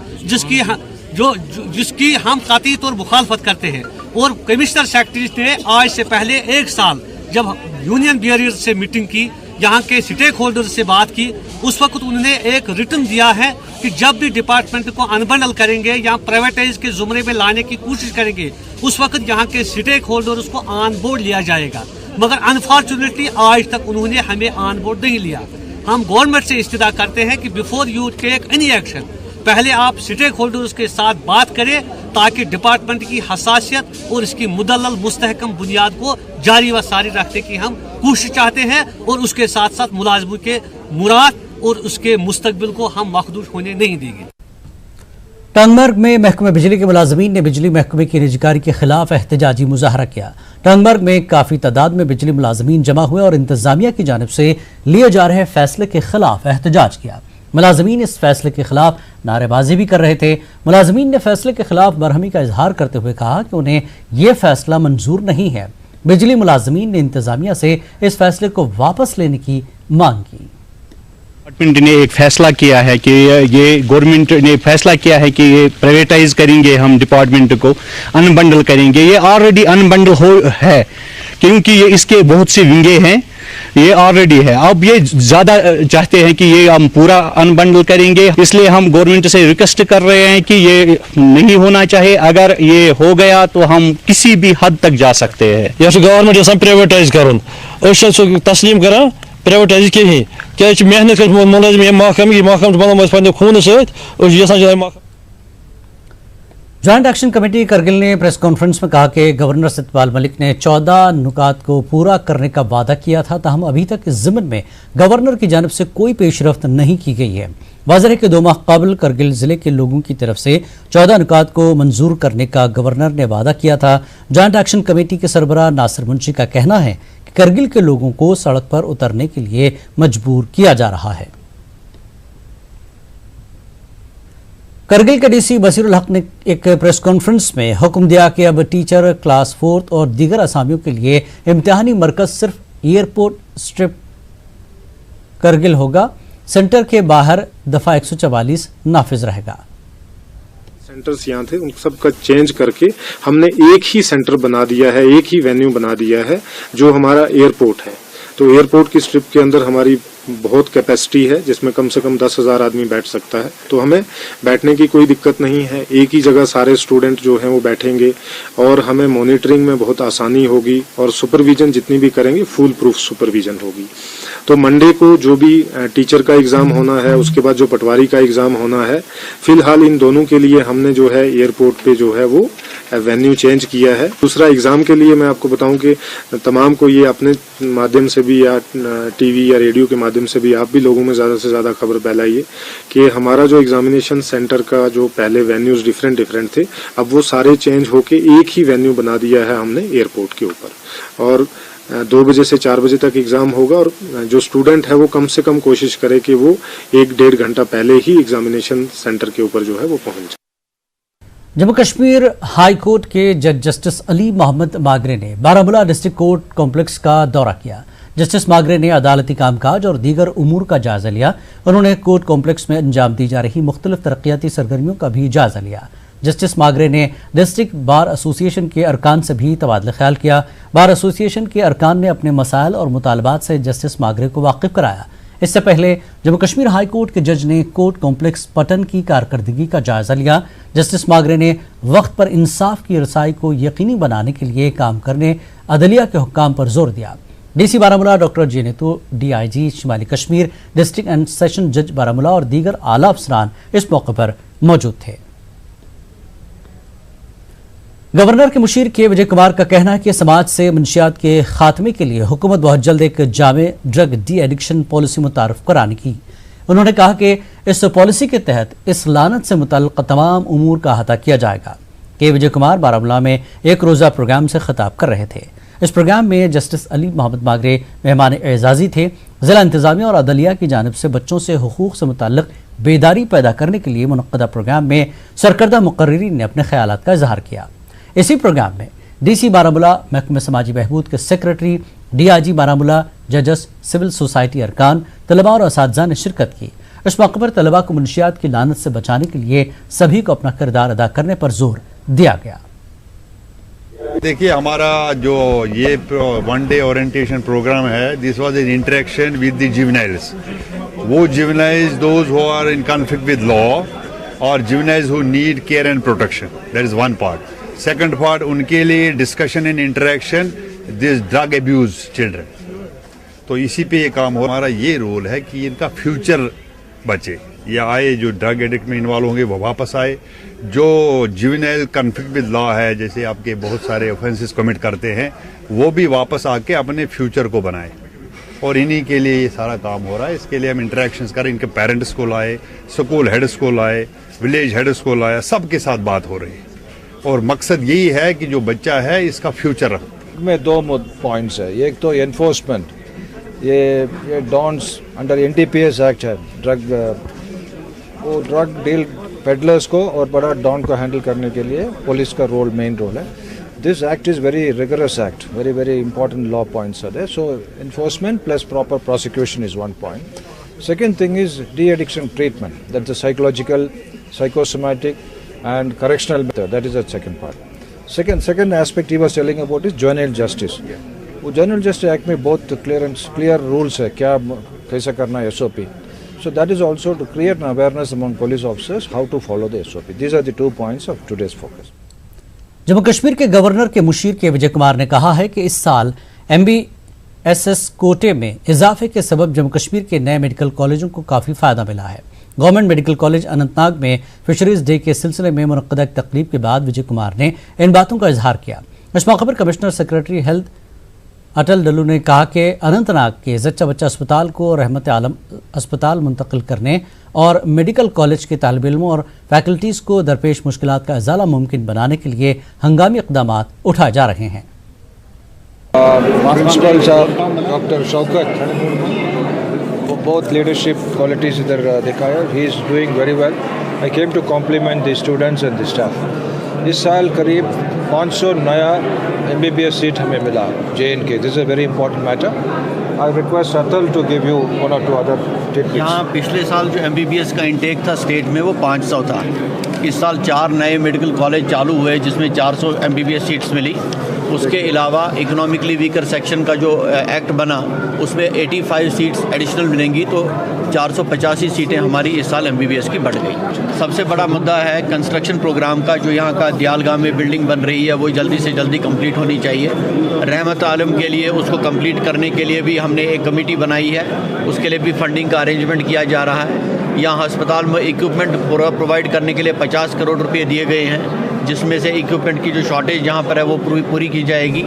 जिसकी हम कतई तौर मुखालफत करते हैं। और कमिश्नर सेक्रेटरी ने आज से पहले 1 साल जब यूनियन बियरर्स से मीटिंग की, यहाँ के स्टेक होल्डर से बात की, उस वक्त उन्होंने एक रिटर्न दिया है कि जब भी डिपार्टमेंट को अनबंडल करेंगे या प्राइवेटाइज के जुमरे में लाने की कोशिश करेंगे, उस वक्त यहाँ के स्टेक होल्डर्स को ऑन बोर्ड लिया जाएगा। मगर अनफॉर्चुनेटली आज तक उन्होंने हमें ऑन बोर्ड नहीं लिया। हम गवर्नमेंट से इस्तिदा करते हैं कि before you take any action, पहले आप स्टेक होल्डर्स के साथ बात करें, ताकि डिपार्टमेंट की हसासियत और इसकी मुदल्लल मुस्तहकम बुनियाद को जारी व सारी रखने की हम कोशिश चाहते हैं, और उसके साथ साथ मुलाजमों के मुराद और उसके मुस्तकबिल को हम मखदूश होने नहीं देंगे। टंगमर्ग में महकमे बिजली के मुलाजमीन ने बिजली महकमे की निजकारी के खिलाफ एहतजाजी मुजाहरा किया। टंगमर्ग में काफी तादाद में बिजली मुलाजमीन जमा हुए और इंतजामिया की जानिब से लिए जा रहे फैसले के खिलाफ एहतजाज किया। मुलाजमीन इस फैसले के खिलाफ नारेबाजी भी कर रहे थे। मुलाजमीन ने फैसले के खिलाफ बरहमी का इजहार करते हुए कहा कि उन्हें यह फैसला मंजूर नहीं है। बिजली मुलाजमीन ने इंतजामिया से इस फैसले को वापस लेने की मांग की। डिपार्टमेंट ने एक फैसला किया है कि ये गवर्नमेंट ने फैसला किया है कि ये प्राइवेटाइज करेंगे, हम डिपार्टमेंट को अनबंडल करेंगे। ये ऑलरेडी अनबंडल है, क्योंकि ये इसके बहुत से विंगे हैं, ये ऑलरेडी है। अब ये ज्यादा चाहते हैं कि ये हम पूरा अनबंडल करेंगे, इसलिए हम गवर्नमेंट से रिक्वेस्ट कर रहे हैं कि ये नहीं होना चाहिए। अगर ये हो गया तो हम किसी भी हद तक जा सकते हैं। गवर्नमेंट प्राइवेटाइज कर तस्लीम कर प्राइवेटाइज कहीं क्या मेहनत कर मुलाजिम महकम बनाओ खून सत। जॉइंट एक्शन कमेटी करगिल ने प्रेस कॉन्फ्रेंस में कहा कि गवर्नर सत्यपाल मलिक ने 14 नुकात को पूरा करने का वादा किया था, ताहम अभी तक इस ज़िम्मन में गवर्नर की जानिब से कोई पेशरफ्त नहीं की गई है। वाज़ेह है कि 2 माह कबल करगिल जिले के लोगों की तरफ से 14 नुकात को मंजूर करने का गवर्नर ने वादा किया था। जॉइंट एक्शन कमेटी के सरबराह नासिर मुंशी का कहना है कि करगिल के लोगों को सड़क पर उतरने के लिए मजबूर किया जा रहा है। करगिल के डीसी बसीरुल हक ने एक प्रेस कॉन्फ्रेंस में हुक्म दिया कि अब टीचर क्लास 4 और दीगर असामियों के लिए इम्तिहानी मरकज सिर्फ एयरपोर्ट स्ट्रिप करगिल होगा। सेंटर के बाहर दफा 144 नाफिज रहेगा। सेंटर्स यहाँ थे उन सब का चेंज करके हमने एक ही सेंटर बना दिया है, एक ही वेन्यू बना दिया है जो हमारा एयरपोर्ट है। तो एयरपोर्ट की स्ट्रिप के अंदर हमारी बहुत कैपेसिटी है जिसमें कम से कम 10,000 आदमी बैठ सकता है, तो हमें बैठने की कोई दिक्कत नहीं है। एक ही जगह सारे स्टूडेंट जो हैं वो बैठेंगे और हमें मॉनिटरिंग में बहुत आसानी होगी और सुपरविजन जितनी भी करेंगे फुल प्रूफ सुपरविजन होगी। तो मंडे को जो भी टीचर का एग्जाम होना है, उसके बाद जो पटवारी का एग्जाम होना है, फिलहाल इन दोनों के लिए हमने जो है एयरपोर्ट पे जो है वो वेन्यू चेंज किया है। दूसरा एग्जाम के लिए मैं आपको बताऊं कि तमाम को ये अपने माध्यम से भी या टीवी या रेडियो के माध्यम से भी आप भी लोगों में ज़्यादा से ज़्यादा खबर फैलाइए कि हमारा जो एग्जामिनेशन सेंटर का जो पहले वेन्यूज़ डिफरेंट थे, अब वो सारे चेंज होके एक ही वेन्यू बना दिया है हमने एयरपोर्ट के ऊपर। और 2 बजे से 4 बजे तक एग्जाम होगा और जो स्टूडेंट है वो कम से कम कोशिश करे कि वो 1-1.5 घंटा पहले ही एग्जामिनेशन सेंटर के ऊपर जो है वो पहुंच। जम्मू कश्मीर हाई कोर्ट के जज जस्टिस अली मोहम्मद मागरे ने बारामूला डिस्ट्रिक्ट कोर्ट कॉम्प्लेक्स का दौरा किया। जस्टिस मागरे ने अदालती कामकाज और दीगर उमूर का जायजा लिया। उन्होंने कोर्ट कॉम्प्लेक्स में अंजाम दी जा रही मुख्तलिफ तरक्याती सरगर्मियों का भी जायजा लिया। जस्टिस मागरे ने डिस्ट्रिक्ट बार एसोसिएशन के अरकान से भी तबादला ख्याल किया। बार एसोसिएशन के अरकान ने अपने मसाइल और मुतालबात से जस्टिस मागरे को वाकिफ कराया। इससे पहले जम्मू कश्मीर हाई कोर्ट के जज ने कोर्ट कॉम्प्लेक्स पटन की कारकर्दगी का जायजा लिया। जस्टिस मागरे ने वक्त पर इंसाफ की रसाई को यकीनी बनाने के लिए काम करने अदलिया के हुक्काम पर जोर दिया। डीसी बारामूला डॉक्टर जेनेतू, डीआईजी शिमाली कश्मीर, डिस्ट्रिक्ट एंड सेशन जज बारामूला और दीगर आला अफसरान इस मौके पर मौजूद थे। गवर्नर के मुशीर के विजय कुमार का कहना है कि समाज से मुंशियात के खात्मे के लिए हुकूमत बहुत जल्द एक जामे ड्रग डी एडिक्शन पॉलिसी मुतारफ कराने की। उन्होंने कहा कि इस पॉलिसी के तहत इस लानत से मुतल्लिक़ तमाम उमूर का अहाता किया जाएगा। के विजय कुमार बारामूला में एक रोज़ा प्रोग्राम से खिताब कर रहे थे। इस प्रोग्राम में जस्टिस अली मोहम्मद मागरे मेहमान एजाजी थे। जिला इंतजामिया और अदलिया की जानिब से बच्चों से हुकूक से मुतल्लिक़ बेदारी पैदा करने के लिए मुनक्कदा प्रोग्राम में सरकर्दा मुकर्रिरीन ने अपने ख्यालात का इजहार किया। इसी प्रोग्राम में डीसी बारामूला, महकमे समाजी बहबूद के सेक्रेटरी, डीआईजी बारामूला, जजस, सिविल सोसाइटी अरकान, तलबा और असातिज़ा ने शिरकत की। इस मौके पर तलबा को मुंशियात की लानत से बचाने के लिए सभी को अपना किरदार अदा करने पर जोर दिया गया। देखिए, हमारा जो ये 1 डे ओरिएंटेशन प्रोग्राम है, this was an interaction with the juveniles. वो juveniles those who are in conflict with law और juveniles who need care and protection, that is one part. Second part, उनके लिए discussion and interaction this drug abuse children. तो इसी पे ये काम हो। हमारा ये रोल है कि इनका फ्यूचर बचे, ये आए जो ड्रग एडिक्ट में इन्वॉल्व होंगे वो वापस आए। जो जुवेनाइल कॉन्फ्लिक्ट विद लॉ है, जैसे आपके बहुत सारे ऑफेंसेस कमिट करते हैं, वो भी वापस आके अपने फ्यूचर को बनाए। और इन्हीं के लिए ये सारा काम हो रहा है। इसके लिए हम इंटरेक्शंस करें, इनके पेरेंट्स को लाए, स्कूल हेड्स को लाए, विलेज हेड्स को लाया, सबके साथ बात हो रही है। और मकसद यही है कि जो बच्चा है इसका फ्यूचर में 2 पॉइंट्स है। एक तो एनफोर्समेंट, ये डॉन्स अंडर एनडीपीएस एक्ट है, वो ड्रग डील पेडलर्स को और बड़ा डॉन को हैंडल करने के लिए पुलिस का रोल, मेन रोल है। This act is very rigorous act, very very important law points are there. So enforcement plus proper prosecution is one point. Second thing is de-addiction treatment, that's the psychological, psychosomatic and correctional method, that is the second part. Second aspect he was telling about is juvenile justice. वो juvenile justice act में बहुत clear rules है, क्या कैसा करना है SOP. So that is also to create an awareness among police officers how to follow the SOP. These are the 2 points of today's focus. Jammu Kashmir के गवर्नर के मुशीर के विजय कुमार ने कहा है कि इस साल MBSS कोटे में इजाफे के सबब जम्मू कश्मीर के नए मेडिकल कॉलेजों को काफ़ी फ़ायदा मिला है। गवर्नमेंट मेडिकल कॉलेज अनंतनाग में फिशरीज डे के सिलसिले में मुनक्कदा तकरीब के बाद विजय कुमार ने इन बातों का इजहार किया। इस मौके पर कमिश्नर सेक्रेटरी हेल्थ अटल डल्लू ने कहा कि अनंतनाग के जच्चा बच्चा अस्पताल को रहमत आलम अस्पताल मुंतकिल करने और मेडिकल कॉलेज के तालिब इल्मों और फैकल्टीज़ को दरपेश मुश्किलात का इजाला मुमकिन बनाने के लिए हंगामी इक़दामात उठाए जा रहे हैं। प्रिंसिपल साहब डॉक्टर शौकत, बहुत लीडरशिप क्वालिटीज इधर दिखाया, he is doing very well. I came to compliment the students and the staff. इस साल करीब 500 नया MBBS सीट हमें मिला JNK। This is a very important matter. I request Atal to give you 1 or 2 other tips. यहाँ पिछले साल जो MBBS का इंटेक था स्टेट में वो 500 था, इस साल 4 नए मेडिकल कॉलेज चालू हुए जिसमें 400 MBBS सीट्स मिली। उसके अलावा इकोनॉमिकली वीकर सेक्शन का जो एक्ट बना उसमें 85 सीट्स एडिशनल मिलेंगी, तो 485 सीटें हमारी इस साल MBBS की बढ़ गई। सबसे बड़ा मुद्दा है कंस्ट्रक्शन प्रोग्राम का। जो यहाँ का दियालगाह में बिल्डिंग बन रही है वो जल्दी से जल्दी कंप्लीट होनी चाहिए। रहमत आलम के लिए उसको कंप्लीट करने के लिए भी हमने एक कमेटी बनाई है, उसके लिए भी फंडिंग का अरेंजमेंट किया जा रहा है। यहाँ अस्पताल में इक्विपमेंट पूरा प्रोवाइड करने के लिए 50 करोड़ रुपये दिए गए हैं, जिसमें से इक्विपमेंट की जो शॉर्टेज यहाँ पर है वो पूरी की जाएगी।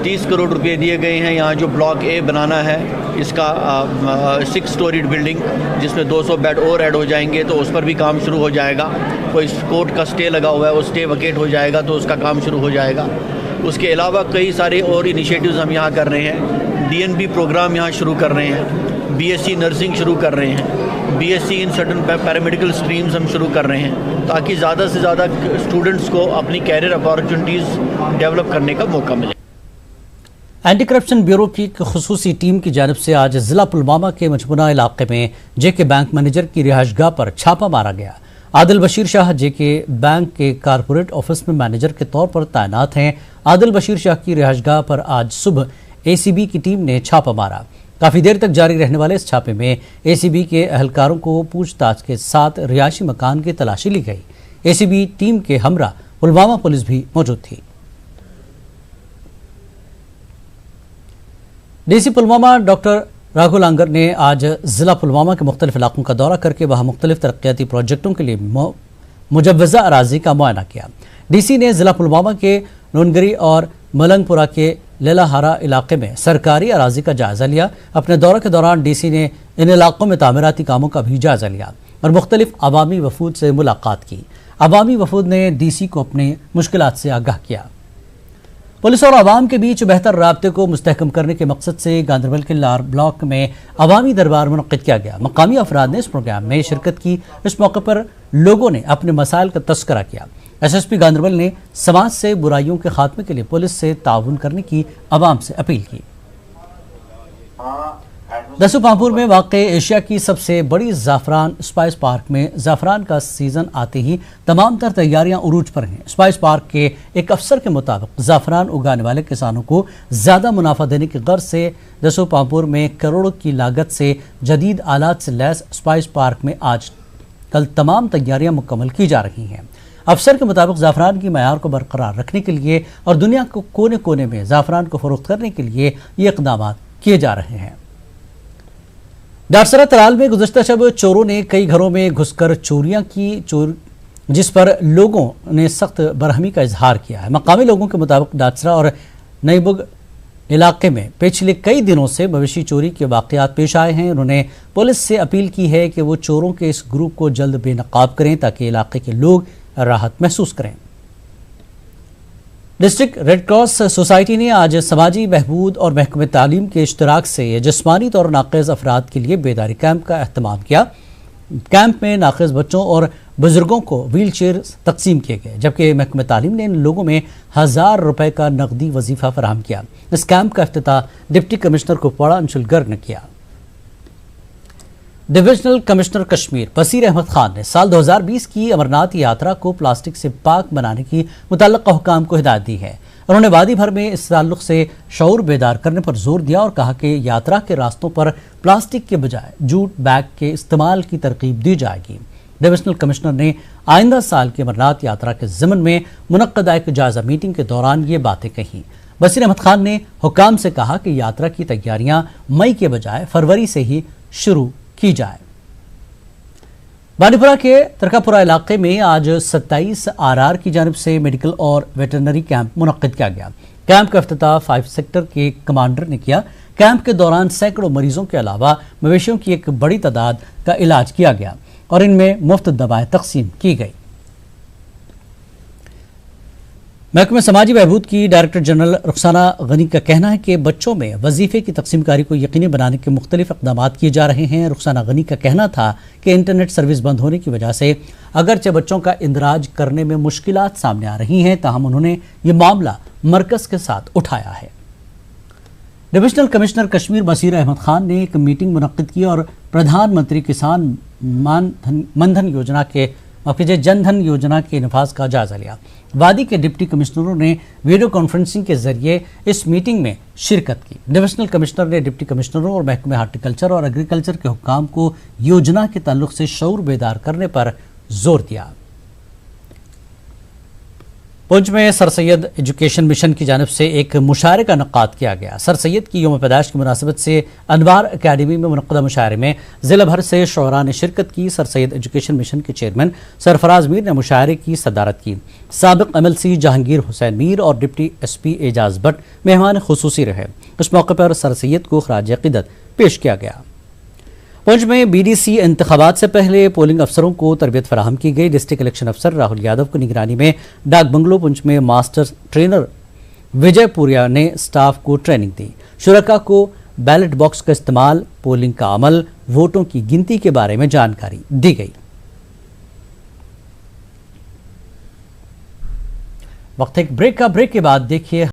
30 करोड़ रुपये दिए गए हैं यहाँ जो ब्लॉक A बनाना है, इसका 6 स्टोरीड बिल्डिंग जिसमें 200 बेड और ऐड हो जाएंगे, तो उस पर भी काम शुरू हो जाएगा। कोई कोर्ट का स्टे लगा हुआ है, वो स्टे वकेट हो जाएगा तो उसका काम शुरू हो जाएगा। उसके अलावा कई सारे और इनिशिएटिव्स हम यहाँ कर रहे हैं। DNB प्रोग्राम यहाँ शुरू कर रहे हैं, BSc नर्सिंग शुरू कर रहे हैं, BSc in certain paramedical streams हम शुरू कर रहे हैं, ताकि ज़्यादा से ज़्यादा स्टूडेंट्स को अपनी कैरियर अपॉर्चुनिटीज़ डेवलप करने का मौका मिले। एंटी करप्शन ब्यूरो की एक खुसूसी टीम की जानिब से आज जिला पुलवामा के मजमुना इलाके में JK बैंक मैनेजर की रिहाइशगाह पर छापा मारा गया। आदिल बशीर शाह JK बैंक के कारपोरेट ऑफिस में मैनेजर के तौर पर तैनात हैं। आदिल बशीर शाह की रिहाइशगाह पर आज सुबह ACB की टीम ने छापा मारा। काफी देर तक जारी रहने वाले इस छापे में ACB के एहलकारों को पूछताछ के साथ रिहायशी मकान की तलाशी ली गई। ACB टीम के हमरा पुलवामा पुलिस भी मौजूद थी। DC पुलवामा डॉक्टर राघुल आंगर ने आज जिला पुलवामा के मुख्तलिफ इलाकों का दौरा करके वहां मुख्तलिफ तरक्याती प्रोजेक्टों के लिए मुजव्वजा अराजी का मुआयना किया। DC ने जिला पुलवामा के नूनगरी और मलंगपुरा के लेलाहारा इलाके में सरकारी अराजी का जायजा लिया। अपने दौरे के दौरान DC ने इन इलाकों में तामीराती कामों का भी जायजा लिया और मुख्तलिफ अवामी वफूद से मुलाकात की। अवामी वफूद ने DC को अपनी मुश्किलात से आगाह किया। पुलिस और आवाम के बीच बेहतर राब्ते को मुस्तहकम करने के मकसद से गांधरबल के लार ब्लॉक में अवामी दरबार मुनक्किद किया गया। मकामी अफराद ने इस प्रोग्राम में शिरकत की। इस मौके पर लोगों ने अपने मसाइल का तस्करा किया। SSP गांधरबल ने समाज से बुराइयों के खात्मे के लिए पुलिस से ताउन करने की आवाम से अपील की। दसू पामपुर में वाक़ एशिया की सबसे बड़ी ज़ाफ़रान स्पाइस पार्क में ज़ाफ़रान का सीज़न आते ही तमाम तर तैयारियां उरूज पर हैं। स्पाइस पार्क के एक अफसर के मुताबिक ज़ाफ़रान उगाने वाले किसानों को ज़्यादा मुनाफा देने की गर्ज से दसू पामपुर में करोड़ों की लागत से जदीद आलात से लैस स्पाइस पार्क में आज कल तमाम तैयारियां मुकम्मल की जा रही हैं। अफसर के मुताबिक ज़ाफ़रान की मयार को बरकरार रखने के लिए और दुनिया को कोने कोने में ज़ाफ़रान को फ़रोख्त करने के लिए ये इक़दाम किए जा रहे हैं। डाटसरा तराल में गुज़श्ता शब चोरों ने कई घरों में घुसकर चोरियां की, जिस पर लोगों ने सख्त बरहमी का इजहार किया है। मकामी लोगों के मुताबिक डाटसरा और नईबुग इलाके में पिछले कई दिनों से मवेशी चोरी के वाक़यात पेश आए हैं। उन्होंने पुलिस से अपील की है कि वो चोरों के इस ग्रुप को जल्द बेनकाब करें ताकि इलाके के लोग राहत महसूस करें। डिस्ट्रिक्ट रेड क्रॉस सोसाइटी ने आज समाजी बहबूद और महकमे तालीम के इश्तराक से जिस्मानी तौर नाक़िज़ अफराद के लिए बेदारी कैंप का अहतमाम किया। कैंप में नाक़िज़ बच्चों और बुजुर्गों को व्हील चेयर तकसीम किए गए, जबकि महकमे तालीम ने इन लोगों में 1000 रुपये का नकदी वजीफ़ा फराहम किया। इस कैंप का इफ्तिताह डिप्टी कमिश्नर कुपवाड़ा अंशुल गर्ग ने किया। डिविजनल कमिश्नर कश्मीर बसीर अहमद खान ने साल 2020 की अमरनाथ यात्रा को प्लास्टिक से पाक बनाने की मुतल्लिक़ा हुकाम को हिदायत दी है। उन्होंने वादी भर में इस ताल्लुक़ से शऊर बेदार करने पर जोर दिया और कहा कि यात्रा के रास्तों पर प्लास्टिक के बजाय जूट बैग के इस्तेमाल की तरकीब दी जाएगी। डिविजनल कमिश्नर ने आइंदा साल की अमरनाथ यात्रा के ज़िमन में मुनक्कदा एक जायजा मीटिंग के दौरान ये बातें कहीं। बसीर अहमद खान ने हुकाम से कहा कि यात्रा की तैयारियां मई के बजाय फरवरी से ही शुरू की जाए। बानीपुरा के तरकापुरा इलाके में आज 27 RR की जानिब से मेडिकल और वेटरनरी कैंप मुनक्किद किया गया। कैंप का इफ्तिताह 5 सेक्टर के कमांडर ने किया। कैंप के दौरान सैकड़ों मरीजों के अलावा मवेशियों की एक बड़ी तादाद का इलाज किया गया और इनमें मुफ्त दवाएं तकसीम की गई। महकमे समाजी बहबूद की डायरेक्टर जनरल रुखसाना गनी का कहना है कि बच्चों में वजीफे की तकसीमकारी को यकीनी बनाने के मुख्तलिफ इक़दाम किए जा रहे हैं। रुखसाना गनी का कहना था कि इंटरनेट सर्विस बंद होने की वजह से अगरचे बच्चों का इंदराज करने में मुश्किलात सामने आ रही हैं, ताहम उन्होंने ये मामला मरकज़ के साथ उठाया है। डिविजनल कमिश्नर कश्मीर बसीर अहमद खान ने एक मीटिंग मुनक्किद की और प्रधानमंत्री किसान मानधन योजना के मौके से जनधन योजना के नफाज का जायजा लिया। वादी के डिप्टी कमिश्नरों ने वीडियो कॉन्फ्रेंसिंग के जरिए इस मीटिंग में शिरकत की। डिविजनल कमिश्नर ने डिप्टी कमिश्नरों और महकमे हार्टिकल्चर और एग्रीकल्चर के हुक्काम को योजना के ताल्लुक से शऊर बेदार करने पर जोर दिया। पुंछ में सर सैयद एजुकेशन मिशन की जानिब से एक मुशायरे का इनेकाद किया गया। सर सैयद की यौम पैदाइश की मुनासिबत से अनवार अकेडमी में मुनक़्क़दा मुशायरे में ज़िला भर से शोरा ने शिरकत की। सर सैयद एजुकेशन मिशन के चेयरमैन सरफराज मीर ने मुशायरे की सदारत की। साबिक़ MLC जहांगीर हुसैन मीर और डिप्टी SP एजाज भट्ट मेहमान खुसूसी रहे। इस मौके पर सर सैयद को खराज अक़ीदत पेश किया गया। पुंछ में BDC इंतखाबात से पहले पोलिंग अफसरों को तरबियत फराहम की गई। डिस्ट्रिक्ट इलेक्शन अफसर राहुल यादव की निगरानी में डाक बंगलो पुंछ में मास्टर ट्रेनर विजय पुरिया ने स्टाफ को ट्रेनिंग दी। शुरका को बैलेट बॉक्स का इस्तेमाल, पोलिंग का अमल, वोटों की गिनती के बारे में जानकारी दी गई। वक्त एक ब्रेक के बाद देखिए